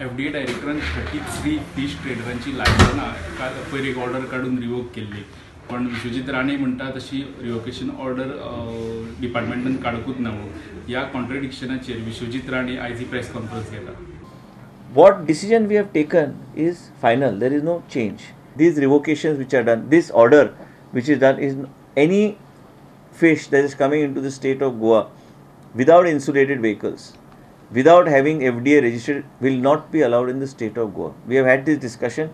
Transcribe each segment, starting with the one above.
FDA डायरेक्टरान 33 fish ट्रेडरांची लायसन्सां पयर एक order काढून रिवोक केल्ली, पण विश्वजीत राणे म्हणटा तशी रिवोकेशन ऑर्डर डिपार्टमेंटान काडूकूच ना. ह्या कॉन्ट्रडिक्शनाचेर विश्वजीत राणे आयज ही प्रेस कॉन्फरन्स घेता. What decision we have taken is final. There is no change. These revocations which are done, this order which is done is any fish that is coming into the state of Goa without insulated vehicles, without having FDA registered, will not be allowed in the state of Goa. We have had this discussion,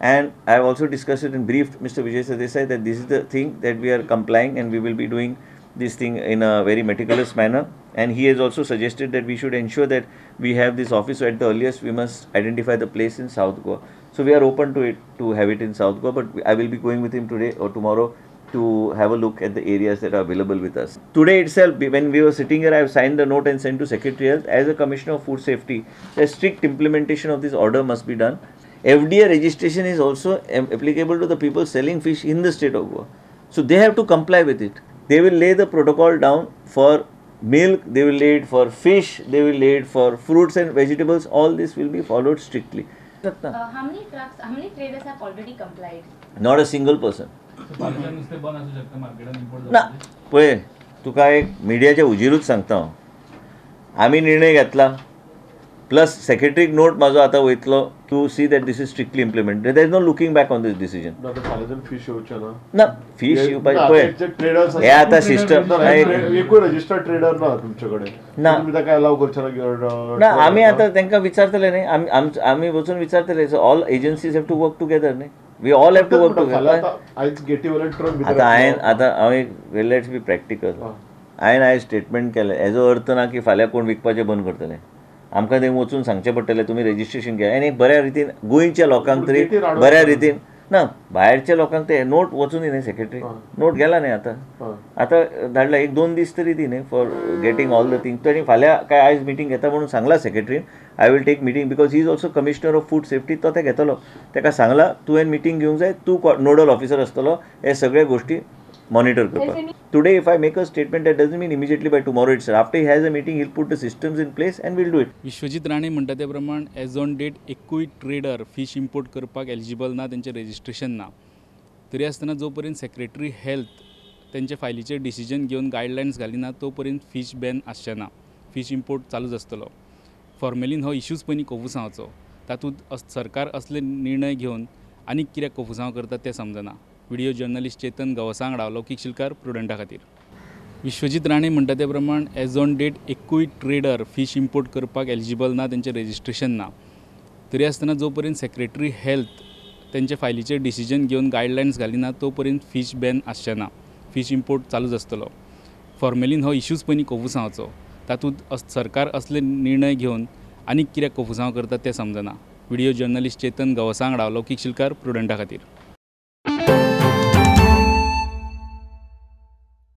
and I have also discussed it and briefed Mr. Vijay Sardesai that this is the thing that we are complying, and we will be doing this thing in a very meticulous manner. And he has also suggested that we should ensure that we have this office. So at the earliest we must identify the place in South Goa. So we are open to it, to have it in South Goa, but I will be going with him today or tomorrow to have a look at the areas that are available with us. Today itself, when we were sitting here, I have signed the note and sent to Secretary Health. As a Commissioner of Food Safety, a strict implementation of this order must be done. FDA registration is also applicable to the people selling fish in the state of Goa. So they have to comply with it. They will lay the protocol down for milk, they will lay it for fish, they will lay it for fruits and vegetables. All this will be followed strictly. How many trucks, how many traders have already complied? Not a single person. ना पळय तुका एक मिडियाच्या उजेरूच सांगता हांव. आमी निर्णय घेतला plus सेक्रेटरीक note म्हाजो आतां वयतलो to see that this is strictly implemented. There is no looking back on this decision. Fish येवचे ना फिश येवपाचें पळय हे आतां सिस्टम एकूय रजिस्टर्ड ट्रेडर ना तुमचे कडेन ना. तुमी ताका अलाव करचे ना. ना आमी आतां तांकां विचारतले न्ही. आमी वचून विचारतले. So all agencies have to work together न्ही. We all have to work together. आयज गेटीवयले ट्रक आतां हांव लेट्स बी प्रॅक्टिकल. हांवें आयज स्टेटमेंट केलें. हेजो अर्थ ना की फाल्यां कोण विकपाचें बंद करतले. आमकां थंय वचून सांगचें पडटलें तुमी रजिस्ट्रेशन घ्या. आनी बऱ्या रितीन गोंयच्या लोकांक तरी बऱ्या रितीन ना भायरच्या लोकांक ते नोट वचून न्ही सेक्रेटरी. नोट गेला न्ही आतां धाडला 1-2 दीस तरी दी न्ही for getting all the thing. आनी फाल्यां काय आयज मिटींग घेता म्हणून सांगला सेक्रेटरीन. I will take meeting because he is also commissioner of food safety. तो ते घेतलो. ताका सांगला तुवें मिटींग घेवंक जाय. तूं नोडल ऑफिसर आसतलो हे सगळे गोष्टी मॉनिटर करपाक. Today if I make a statement that doesn't mean immediately by tomorrow itself. After he has a meeting he'll put the systems in place and we'll do it. Vishwajeet Rane म्हणटा ते प्रमाण age on date एकूय trader fish import करपाक eligible ना, तेंचें registration ना. तरी आसतना जो पर्यंत सेक्रेटरी हेल्थ तेंचे फायलीचेर डिसिजन घेवन गायडलायन्स घालिना तो पर्यंत फिश बॅन आसचें ना. फिश इम्पोर्ट चालूच आसतलो. फॉर्मेलीन हो इश्यूज पयलीं कोफुसांवचो. तातूंत सरकार असले निर्णय घेवन आनीक कित्याक कोफुसांव करता तें समजना. व्हिडिओ जर्नलिस्ट चेतन गवसा वांगडा लौकीक शिलकार प्रुडंटा खातीर. विश्वजीत राणे म्हणटा ते प्रमाण एज ऑन डेट एकूय ट्रेडर फिश इम्पोर्ट करपाक एलिजिबल ना, तेंचें रजिस्ट्रेशन ना. तरी आसतना जो पर्यंत सेक्रेटरी हेल्थ तेंचे फायलीचेर डिसिजन घेवन गायडलायन्स घालिना तो पर्यंत फिश बॅन आसचें ना. फिश इम्पोर्ट चालूच आसतलो. फॉर्मेलीन हो इश्यूज पयलीं कोफुसांवचो. तातूंत सरकार असले निर्णय घेवन आनीक कित्याक कोफुसांव करता तें समजना. व्हिडिओ जर्नलिस्ट चेतन गवसा वांगडा लौकीक शिलकार प्रुडंटा खातीर.